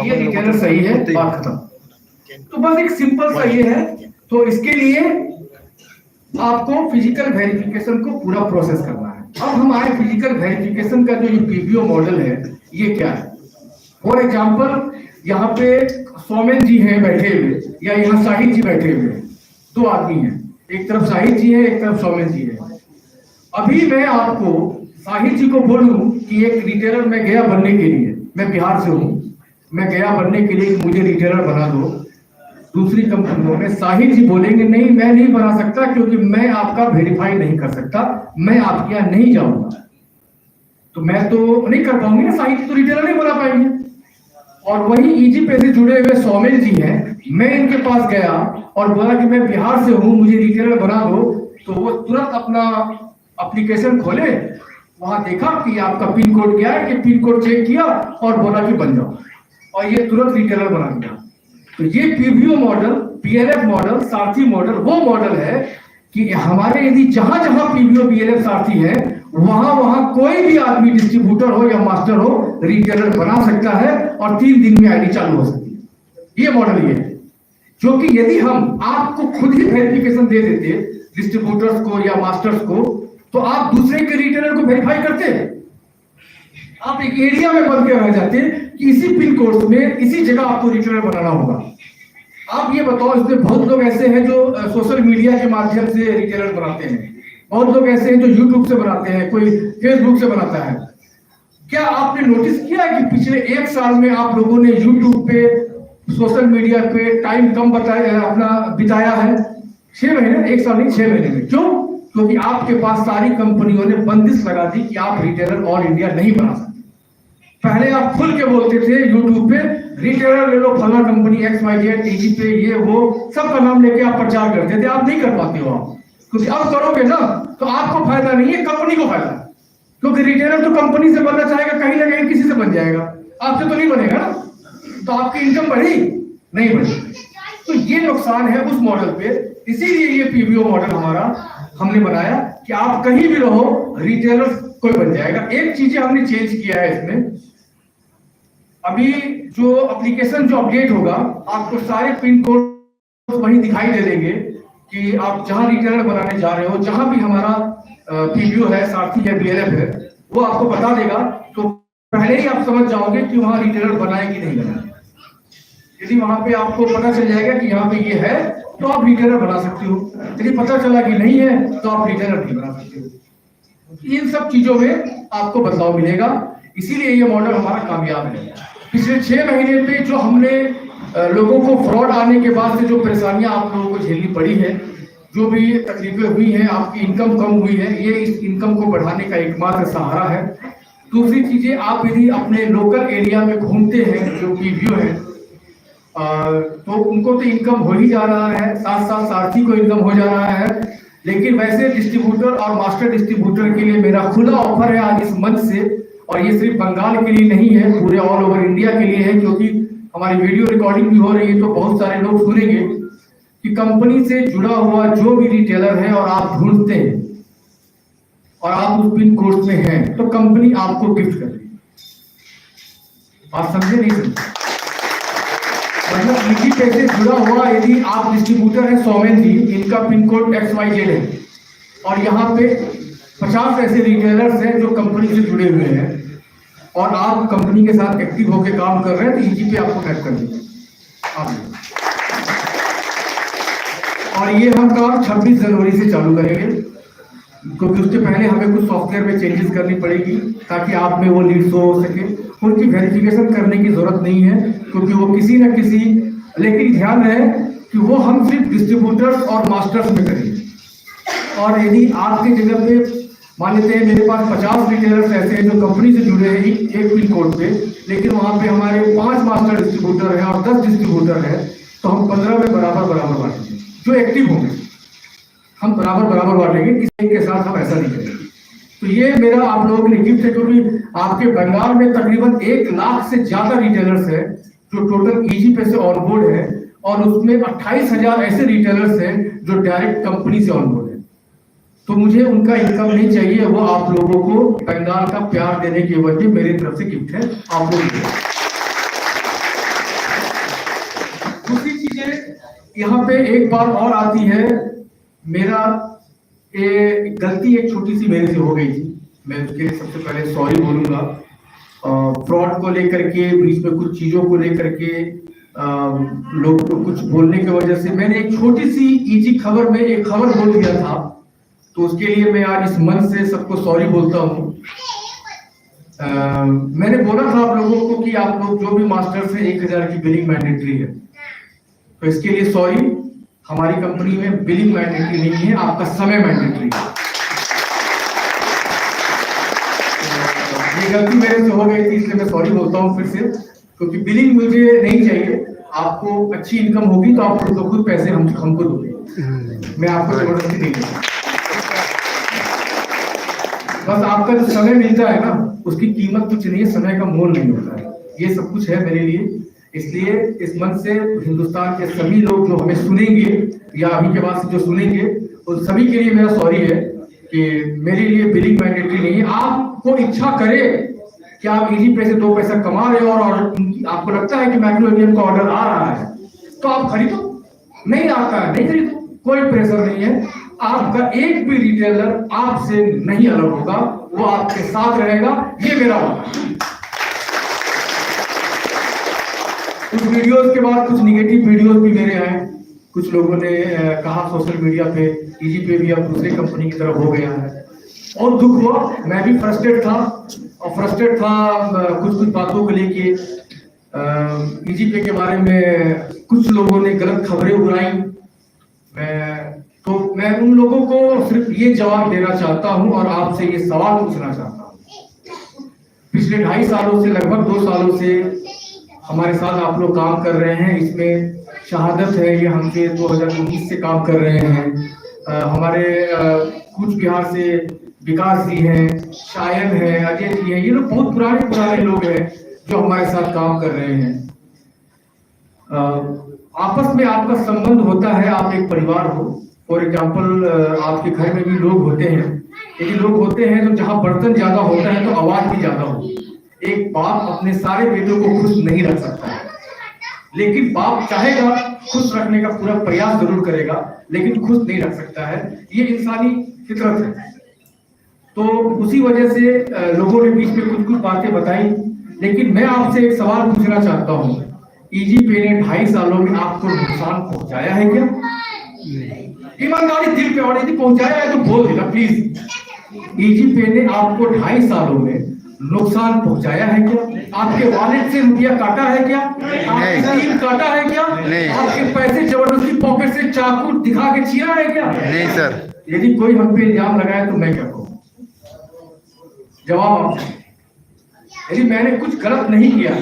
ये रिटेलर सही है, बात खत्म। तो बस एक सिंपल सा ये है। तो इसके लिए आपको फिजिकल वेरिफिकेशन को पूरा प्रोसेस करना है। अब हम आए फिजिकल वेरिफिकेशन का जो ये पीपीओ मॉडल है ये क्या है। फॉर एग्जांपल यहाँ पे सोमेन जी हैं बैठे हुए या यहाँ शाहिद जी बैठे हुए, दो आदमी हैं, एक तरफ शाहिद जी है एक तरफ सोमेन जी है। अभी मैं आपको शाहिद जी को बोलूं कि एक रिटेलर मैं गया बनने के लिए, मैं बिहार से हूं, मैं गया बनने के लिए मुझे रिटेलर बना दो, दूसरी कंपनियों में साहिल जी बोलेंगे नहीं मैं नहीं बना सकता क्योंकि मैं आपका वेरीफाई नहीं कर सकता, मैं आपके यहाँ नहीं जाऊंगा, तो मैं तो नहीं कर पाऊंगी ना, साहिल जी तो रिटेलर नहीं बना पाएंगे। और वही ईजी पे से जुड़े हुए सौमिल जी हैं, मैं इनके पास गया और बोला कि मैं बिहार से हूँ, मुझे रिटेलर बना दो, तो वो तुरंत अपना एप्लीकेशन खोले, वहां देखा कि आपका पिन कोड क्या है, कि पिन कोड चेक किया और बोला कि बन जाओ, और ये तुरंत रिटेलर बना दिया। तो ये पीबीओ मॉडल, पीएलएफ मॉडल, सारथी मॉडल वो मॉडल है कि हमारे यदि जहां जहां पीबीओ पीएलएफ सारथी है वहां वहां कोई भी आदमी डिस्ट्रीब्यूटर हो या मास्टर हो रिटेलर बना सकता है और 3 दिन में आईडी चालू हो सकती है। ये मॉडल ये है, जो कि यदि हम आपको खुद ही वेरिफिकेशन दे देते डिस्ट्रीब्यूटर्स को या मास्टर्स को, तो आप दूसरे के रिटेलर को वेरीफाई करते, आप एक एरिया में बंद के रह जाते कि इसी पिन कोड में इसी जगह आपको रिटेलर बनाना होगा। आप ये बताओ, इसमें बहुत लोग ऐसे हैं जो सोशल मीडिया के माध्यम से रिटेलर बनाते हैं, बहुत लोग ऐसे हैं जो यूट्यूब से बनाते हैं, कोई फेसबुक से बनाता है। क्या आपने नोटिस किया है कि पिछले 1 साल में आप लोगों ने यूट्यूब पे, सोशल मीडिया पे टाइम कम बताया अपना बिताया है? 6 महीने, 1 साल नहीं, 6 महीने में। क्यों? क्योंकि आपके पास सारी कंपनियों ने बंदिश लगा दी कि आप रिटेलर ऑल इंडिया नहीं बना सकते। पहले आप खुल के बोलते थे यूट्यूब पे रिटेलर ले लो, फला कंपनी XYZ, टीजी पे, ये वो सबका नाम लेके आप प्रचार करते थे। आप नहीं कर पाते हो आप, क्योंकि अब करोगे ना तो आपको फायदा नहीं है, कंपनी को फायदा है, क्योंकि रिटेलर तो कंपनी से बनना चाहेगा, कहीं ना कहीं किसी से बन जाएगा, आपसे तो नहीं बनेगा ना, तो आपकी इनकम बढ़ी नहीं बढ़ी। तो ये नुकसान है उस मॉडल पे, इसीलिए ये पीबीओ मॉडल हमारा हमने बनाया कि आप कहीं भी रहो रिटेलर कोई बन जाएगा। एक चीजें हमने चेंज किया है इसमें, अभी जो एप्लीकेशन जो अपडेट होगा आपको सारे पिन कोड वहीं दिखाई दे देंगे कि आप जहां रिटेलर बनाने जा रहे हो, जहां भी हमारा पीबीओ है, सारथी है, बीएलएफ है, वो आपको बता देगा। तो पहले ही आप समझ जाओगे कि वहां रिटेलर बनाए कि नहीं बनाए। यदि वहां पे आपको पता चल जाएगा कि यहाँ पे ये है तो आप रिटेलर बना सकते हो, यदि पता चला कि नहीं है तो आप रिटेलर नहीं बना सकते हो। इन सब चीजों में आपको बदलाव मिलेगा, इसीलिए ये मॉडल हमारा कामयाब है। पिछले 6 महीने पे जो हमने लोगों को फ्रॉड आने के बाद से जो परेशानियां आप लोगों को झेलनी पड़ी है, जो भी तकलीफें हुई हैं, आपकी इनकम कम हुई है, ये इस इनकम को बढ़ाने का एकमात्र सहारा है। दूसरी चीजें, आप यदि अपने लोकल एरिया में घूमते हैं जो पीबीओ है, तो उनको तो इनकम हो ही जा रहा है, साथ साथ सारथी को इनकम हो जा रहा है। लेकिन वैसे डिस्ट्रीब्यूटर और मास्टर डिस्ट्रीब्यूटर के लिए मेरा खुला ऑफर है आज इस मंच से, और ये सिर्फ बंगाल के लिए नहीं है, पूरे ऑल ओवर इंडिया के लिए है, क्योंकि हमारी वीडियो रिकॉर्डिंग भी हो रही है तो बहुत सारे लोग सुनेंगे कि कंपनी से जुड़ा हुआ जो भी रिटेलर है और आप ढूंढते हैं और आप उस पिन कोड में हैं, तो कंपनी आपको गिफ्ट कर रही है। आप समझे नहीं समझे? मतलब इसी पैसे जुड़ा हुआ, यदि आप डिस्ट्रीब्यूटर है सौमेन जी, इनका पिन कोड XYZ है और यहाँ पे 50 ऐसे रिटेलर्स हैं जो कंपनी से जुड़े हुए हैं और आप कंपनी के साथ एक्टिव होकर काम कर रहे हैं, तो ईजी पे आपको कनेक्ट कर देंगे आप। और ये हम काम 26 जनवरी से चालू करेंगे, क्योंकि उसके पहले हमें कुछ सॉफ्टवेयर में चेंजेस करनी पड़ेगी ताकि आप में वो लीड शो हो सके। उनकी वेरिफिकेशन करने की जरूरत नहीं है, क्योंकि वो किसी न किसी, लेकिन ध्यान रहे कि वो हम सिर्फ डिस्ट्रीब्यूटर्स और मास्टर्स में करेंगे। और यदि आपकी जगह पे मान लेते हैं मेरे पास 50 रिटेलर्स ऐसे हैं जो कंपनी से जुड़े हैं एक पिन कोड पे, लेकिन वहां पे हमारे 5 मास्टर डिस्ट्रीब्यूटर हैं और 10 डिस्ट्रीब्यूटर हैं, तो हम 15 में बराबर बांटेंगे। जो एक्टिव होंगे हम बराबर बांटेंगे, किसी के साथ हम ऐसा नहीं करेंगे। तो ये मेरा आप लोगों के लिए गिफ्ट है, क्योंकि आपके बंगाल में तकरीबन 1 लाख से ज्यादा रिटेलर्स हैं जो टोटल ईजी पे से ऑनबोर्ड है, और उसमें 28,000 ऐसे रिटेलर्स हैं जो डायरेक्ट कंपनी से ऑनबोर्ड है। तो मुझे उनका इनकम नहीं चाहिए, वो आप लोगों को बंगाल का प्यार देने की वजह मेरी तरफ से गिफ्ट है आप लोगों को। दूसरी चीजें यहाँ पे एक बात और आती है, मेरा गलती एक छोटी सी मेरे से हो गई थी, मैं उसके लिए सबसे पहले सॉरी बोलूंगा। फ्रॉड को लेकर के, बीच में कुछ चीजों को लेकर के लोग को कुछ बोलने की वजह से मैंने एक छोटी सी ईजी खबर में एक खबर बोल दिया था, तो उसके लिए मैं आज इस मन से सबको सॉरी बोलता हूँ। मैंने बोला था आप लोगों को कि आप लोग जो भी मास्टर से 1000 की बिलिंग मैंडेटरी है, तो इसके लिए सॉरी। हमारी कंपनी में बिलिंग मैंडेटरी नहीं है, आपका समय मैंडेटरी है। ये गलती मेरे से हो गई थी, इसलिए मैं सॉरी बोलता हूँ फिर से, क्योंकि बिलिंग मुझे नहीं चाहिए। आपको अच्छी इनकम होगी तो आप खुद पैसे हमको दोगे, मैं आपको जबरदस्ती नहीं दूंगा। बस आपका जो समय मिलता है ना, उसकी कीमत कुछ नहीं है, समय का मोल नहीं होता है। ये सब कुछ है मेरे लिए। इसलिए इस मन से हिंदुस्तान के सभी लोग जो हमें सुनेंगे या अभी के बाद से जो सुनेंगे, उन सभी के लिए मेरा सॉरी है कि मेरे लिए बिलिंग मैंडेटरी नहीं है। आपको इच्छा करे कि आप इजी पे से 2 पैसा कमा रहे हो और आपको लगता है कि मैक्रो एटीएम का ऑर्डर आ रहा है, तो आप खरीदो। नहीं आता है, नहीं खरीदो, कोई प्रेशर नहीं है। आपका एक भी रिटेलर आपसे नहीं अलग होगा, वो आपके साथ रहेगा, ये मेरा वादा। कुछ वीडियोस के बाद कुछ निगेटिव वीडियोस भी मेरे आए। कुछ लोगों ने कहा सोशल मीडिया पे इजी पे भी अब दूसरे कंपनी की तरफ हो गया है, और दुख हुआ। मैं भी फ्रस्ट्रेट था कुछ बातों को लेके। इजी पे के बारे में कुछ लोगों ने गलत खबरें उड़ाई। मैं उन लोगों को सिर्फ ये जवाब देना चाहता हूं और आपसे ये सवाल पूछना चाहता हूं। पिछले 2.5 सालों से, लगभग 2 सालों से हमारे साथ आप लोग काम कर रहे हैं। इसमें शहादत है, ये हमसे 2019 से काम कर रहे हैं। हमारे कूच बिहार से विकास जी हैं, शायद है, अजय जी हैं। ये लोग बहुत पुराने लोग हैं जो हमारे साथ काम कर रहे हैं। आपस में आपका संबंध होता है, आप एक परिवार हो। फॉर एग्जाम्पल, आपके घर में भी लोग होते हैं। यदि लोग होते हैं तो जहाँ बर्तन ज्यादा होता है तो आवाज भी ज्यादा होती है। एक बाप अपने सारे बेटों को खुश नहीं रख सकता है, लेकिन बाप चाहेगा खुश रखने का पूरा प्रयास जरूर करेगा, लेकिन खुश नहीं रख सकता है। ये इंसानी फितरत है। तो उसी वजह से लोगों ने बीच में कुछ बातें बताई। लेकिन मैं आपसे एक सवाल पूछना चाहता हूँ, इजी पे ने 2.5 सालों में आपको नुकसान पहुंचाया है क्या? ईमानदारी दिल पे, और यदि पहुंचाया है तो बोल देना प्लीज। इजी पे ने आपको 2.5 सालों में नुकसान पहुंचाया है क्या? आपके वॉलेट से रुपया काटा है क्या? आपकी स्कीम काटा है क्या? आपके पैसे जबरदस्ती पॉकेट से चाकू दिखा के छीना है क्या? नहीं सर। यदि कोई हम पे इल्जाम लगाए तो मैं क्या कहूँ? जवाब आप। यदि मैंने कुछ गलत नहीं किया,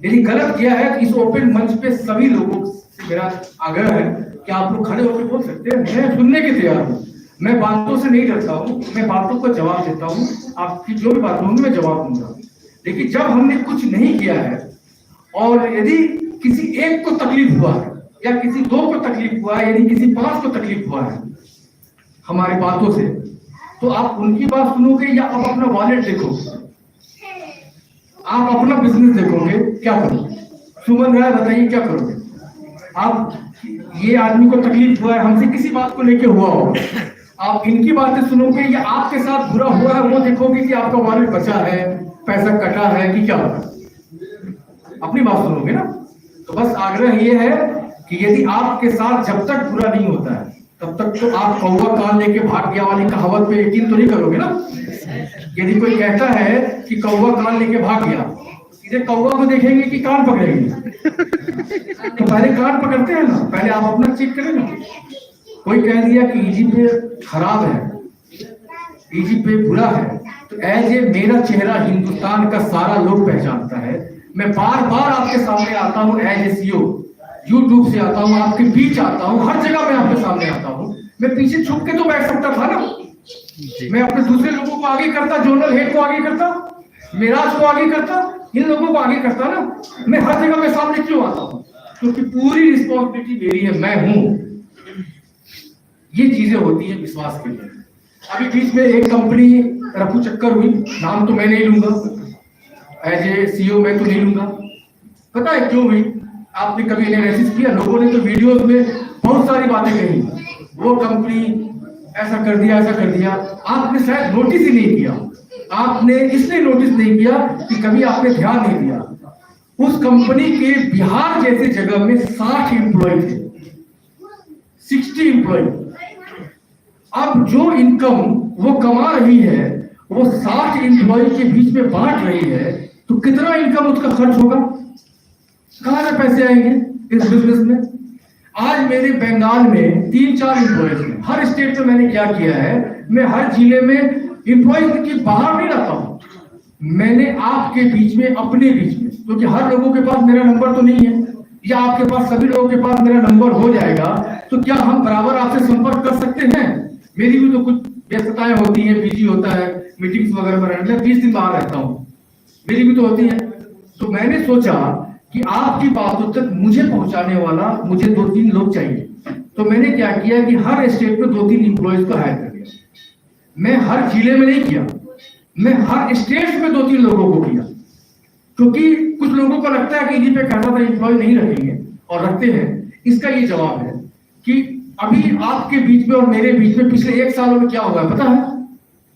यदि गलत किया है तो इस ओपन मंच पे सभी लोगों से मेरा आग्रह है कि आप लोग खड़े होकर बोल सकते हैं। मैं सुनने के तैयार हूँ। मैं बातों से नहीं डरता हूँ, मैं बातों का जवाब देता हूँ। आपकी जो भी बात होंगी मैं जवाब दूंगा। लेकिन जब हमने कुछ नहीं किया है और यदि किसी एक को तकलीफ हुआ है या किसी 2 को तकलीफ हुआ है, यदि किसी 5 को तकलीफ हुआ है हमारी बातों से, तो आप उनकी बात सुनोगे या आप अपना वॉलेट देखोगे? आप अपना बिजनेस देखोगे? क्या करोगे? सुमन राय बताइए, क्या करोगे आप? ये आदमी को तकलीफ हुआ है, हमसे किसी बात को लेके हुआ हो, आप इनकी बातें सुनोगे या आपके साथ बुरा हुआ है वो देखोगे कि आपका वॉलेट बचा है, पैसा कटा है कि क्या होगा? अपनी बात सुनोगे ना। तो बस आग्रह ये है कि यदि आपके साथ जब तक बुरा नहीं होता है तब तक तो आप कौवा कान लेके भाग गया वाली कहावत पे यकीन तो नहीं करोगे ना। यदि कोई कहता है कि कौवा कान लेके भाग गया, सीधे कौवा को देखेंगे कि कान पकड़ेंगे? तो पहले कान पकड़ते हैं ना, पहले आप अपना चेक करें ना। कोई कह दिया कि इजी पे खराब है, इजी पे बुरा है, तो एज ए मेरा चेहरा हिंदुस्तान का सारा लोग पहचानता है। मैं बार बार आपके सामने आता हूँ एज ए सीईओ, यूट्यूब से आता हूँ, आपके बीच आता हूँ, हर जगह मैं आपके सामने आता हूँ। मैं पीछे छुप के तो बैठ सकता था ना, मैं अपने दूसरे लोगों को आगे करता, जोनल हेड को आगे करता, मिराज को आगे करता, इन लोगों को आगे करता ना। मैं हर जगह में सामने क्यों आता हूँ? क्योंकि पूरी रिस्पॉन्सिबिलिटी मेरी है, मैं हूँ। ये चीजें होती है विश्वास के लिए। अभी बीच में एक कंपनी रफू चक्कर हुई, नाम तो मैं नहीं लूंगा, एज ए सीईओ मैं तो नहीं लूंगा। पता है क्यों हुई? आपने कभी एनालिसिस किया? लोगों ने तो वीडियोस में बहुत सारी बातें कही, वो कंपनी ऐसा कर दिया, ऐसा कर दिया। आपने शायद नोटिस ही नहीं किया। आपने इसलिए नोटिस नहीं किया कि कभी आपने ध्यान नहीं दिया। उस कंपनी के बिहार जैसे जगह में 60 एम्प्लॉय थे, 60 एम्प्लॉय। अब जो इनकम वो कमा रही है वो 60 एम्प्लॉय के बीच में बांट रही है, तो कितना इनकम उसका खर्च होगा? कहां से पैसे आएंगे इस बिजनेस में? आज मेरे बंगाल में 3-4 एम्प्लॉयज हैं। हर स्टेट में मैंने क्या किया है, मैं हर जिले में एम्प्लॉयज के बाहर नहीं रहता हूं, मैंने आपके बीच में, अपने बीच में, क्योंकि हर लोगों के पास मेरा नंबर तो नहीं है, या आपके पास सभी लोगों के पास मेरा नंबर हो जाएगा, तो क्या हम बराबर आपसे संपर्क कर सकते हैं? मेरी भी तो कुछ व्यस्तताएं होती हैं, बिजी होता है, मीटिंग्स वगैरह में रहने, 20 दिन बाहर रहता हूँ, मेरी भी तो होती है। तो मैंने सोचा कि आपकी बातों तक मुझे पहुंचाने वाला मुझे 2-3 लोग चाहिए। तो मैंने क्या किया कि हर स्टेट में 2-3 एम्प्लॉयज को हायर कर दिया। मैं हर जिले में नहीं किया, मैं हर स्टेट में 2-3 लोगों को किया, क्योंकि कुछ लोगों को लगता है कि इन्हीं पे कहता था एम्प्लॉय नहीं रखेंगे, और रखते हैं। इसका ये जवाब है कि अभी आपके बीच में और मेरे बीच में पिछले 1 सालों में क्या हुआ है पता है?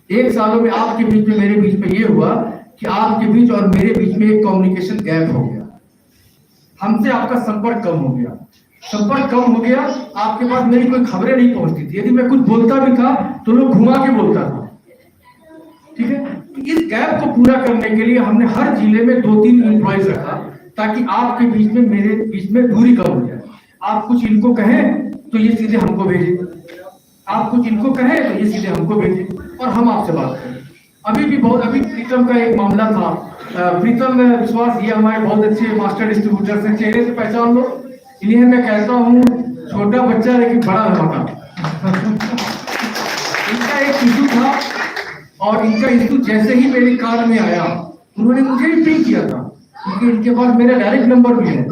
1 सालों में आपके बीच में मेरे बीच में ये हुआ कि आपके बीच और मेरे बीच में एक कम्युनिकेशन गैप हो गया, हमसे आपका संपर्क कम हो गया। संपर्क कम हो गया, आपके पास मेरी कोई खबरें नहीं पहुंचती थी, यदि मैं कुछ बोलता भी था तो लोग घुमा के बोलता था, ठीक है। इस गैप को पूरा करने के लिए हमने हर जिले में 2-3 एम्प्लॉयज रखा, ताकि आपके बीच में मेरे बीच में दूरी कम हो जाए। आप कुछ इनको कहें तो ये सीधे हमको भेजें, आप कुछ इनको कहें तो ये सीधे हमको भेजें, और हम आपसे बात करें। अभी प्रीतम का एक मामला था, प्रीतम विश्वास, ये हमारे बहुत अच्छे मास्टर डिस्ट्रीब्यूटर्स हैं, चेहरे से पहचान लो, इन्हें मैं कहता हूँ छोटा बच्चा लेकिन बड़ा धमाका। इनका एक इशू था, और इनका इशू जैसे ही मेरे कार में आया, उन्होंने मुझे भी पिंग किया था, क्योंकि इनके पास मेरा डायरेक्ट नंबर भी है।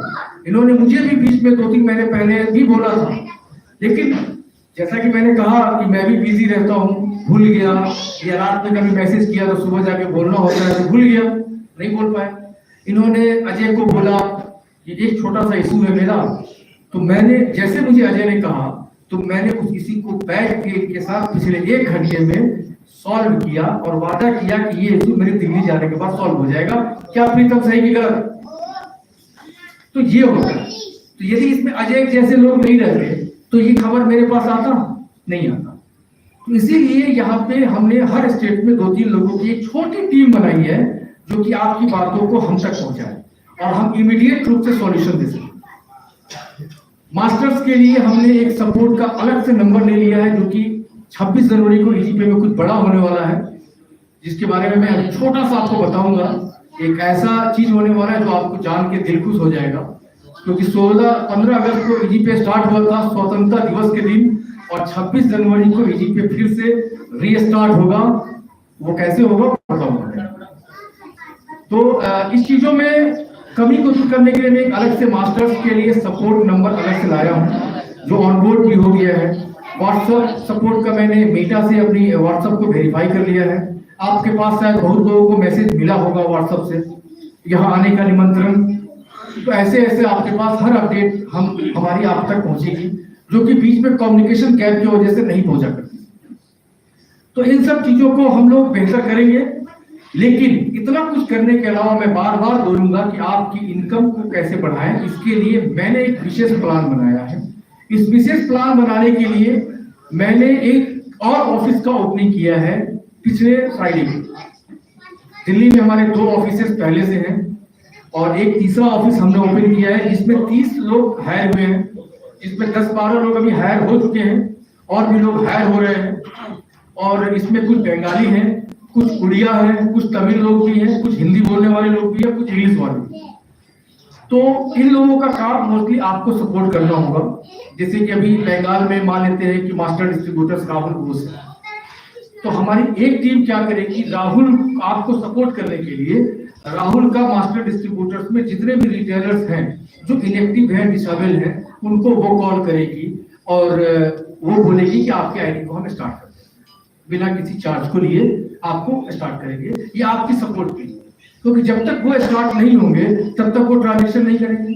इन्होंने मुझे भी बीच में 2-3 महीने पहले भी बोला था, लेकिन जैसा कि मैंने कहा कि मैं भी बिजी रहता हूँ, भूल गया, या रात में कभी मैसेज किया तो सुबह जाके बोलना होता है तो भूल गया, नहीं बोल पाए। इन्होंने अजय को बोला कि एक छोटा सा इशू है मेरा, तो मैंने, जैसे मुझे अजय ने कहा, तो मैंने उस इशू को बैठ के साथ पिछले 1 घंटे में सॉल्व किया, और वादा किया कि ये इशू मेरे दिल्ली जाने के बाद सॉल्व हो जाएगा। क्या प्रीतम सही की गलत? तो ये होता है। तो यदि इसमें अजय जैसे लोग नहीं रहते तो ये खबर मेरे पास आता नहीं आता। तो इसीलिए यहाँ पे हमने हर स्टेट में 2-3 लोगों की एक छोटी टीम बनाई है, जो कि आपकी बातों को हम तक पहुंचाए, और हम इमीडिएट रूप से सॉल्यूशन दे सकें। मास्टर्स के लिए हमने एक सपोर्ट का अलग से नंबर ले लिया है, जो कि 26 जनवरी को ईजीपी में कुछ बड़ा होने वाला है, जिसके बारे में मैं छोटा सा आपको बताऊंगा। एक ऐसा चीज होने वाला है जो आपको जान के दिल खुश हो जाएगा, क्योंकि 15 अगस्त को ईजीपी स्टार्ट हुआ था, स्वतंत्रता दिवस के दिन, और 26 जनवरी को ईजीपी फिर से रीस्टार्ट होगा। वो कैसे होगा बताऊंगा। तो इस चीजों में कमी को दूर करने के लिए मैं एक अलग से मास्टर्स के लिए सपोर्ट नंबर अलग से लाया हूँ, जो ऑनबोर्ड भी हो गया है। व्हाट्सएप सपोर्ट का मैंने मेटा से अपनी व्हाट्सएप को वेरीफाई कर लिया है। आपके पास शायद बहुत लोगों को मैसेज मिला होगा व्हाट्सएप से यहाँ आने का निमंत्रण। तो ऐसे आपके पास हर अपडेट हमारी आप तक पहुंचेगी, जो कि बीच में कम्युनिकेशन गैप की वजह से नहीं पहुंचा करती। तो इन सब चीजों को हम लोग बेहतर करेंगे, लेकिन इतना कुछ करने के अलावा मैं बार बार बोलूंगा कि आपकी इनकम को कैसे बढ़ाएं। इसके लिए मैंने एक विशेष प्लान बनाया है। इस विशेष प्लान बनाने के लिए मैंने एक और ऑफिस का ओपनिंग किया है पिछले फ्राइडे को। दिल्ली में हमारे 2 ऑफिसेस पहले से हैं, और एक तीसरा ऑफिस हमने ओपन किया है, जिसमें 30 लोग हायर हुए हैं, जिसमें 10-12 लोग अभी हायर हो चुके हैं, और भी लोग हायर हो रहे हैं। और इसमें कुछ बंगाली हैं, कुछ उड़िया है, कुछ तमिल लोग भी हैं, कुछ हिंदी बोलने वाले लोग भी हैं, कुछ इंग्लिश वाले भी। तो इन लोगों का काम मोस्टली आपको सपोर्ट करना होगा। जैसे कि अभी बंगाल में मान लेते हैं कि मास्टर डिस्ट्रीब्यूटर्स राहुल घोष है, तो हमारी एक टीम क्या करेगी, राहुल आपको सपोर्ट करने के लिए राहुल का मास्टर डिस्ट्रीब्यूटर्स में जितने भी रिटेलर्स हैं जो इनएक्टिव हैं, डिसेबल हैं, उनको वो कॉल करेगी, और वो बोलेगी कि आपके आईडी को हम स्टार्ट करते हैं, बिना किसी चार्ज को लिए आपको स्टार्ट करेंगे। ये आपकी सपोर्ट के लिए, क्योंकि जब तक वो स्टार्ट नहीं होंगे तब तक वो ट्रांजेक्शन नहीं करेंगे।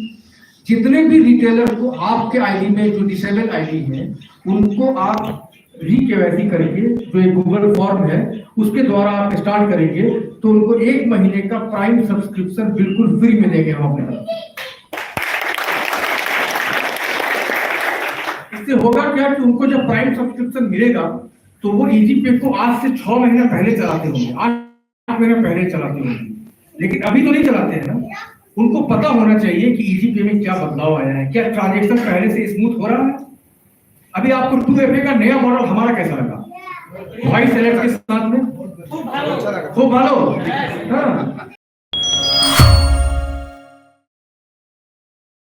जितने भी रिटेलर को आपके आईडी में जो डिसेबल आईडी है, उनको आप री-केवाईसी करेंगे, जो एक गूगल फॉर्म है उसके द्वारा आप स्टार्ट करेंगे, तो उनको 1 महीने का प्राइम सब्सक्रिप्शन बिल्कुल फ्री में देंगे हम अपने। इससे होगा क्या कि उनको जब प्राइम सब्सक्रिप्शन मिलेगा तो वो ईजीपे को आज से 6 महीना पहले चलाते होंगे, 8 महीना पहले चलाते होंगे, लेकिन अभी तो नहीं चलाते हैं ना। उनको पता होना चाहिए कि इजी पे में क्या बदलाव आया है, क्या ट्रांजेक्शन पहले से स्मूथ हो रहा है। अभी आपको 2FA का नया मॉडल हमारा कैसा लगा, वॉइस अलर्ट के साथ में खूब भालो खूब भालो। हाँ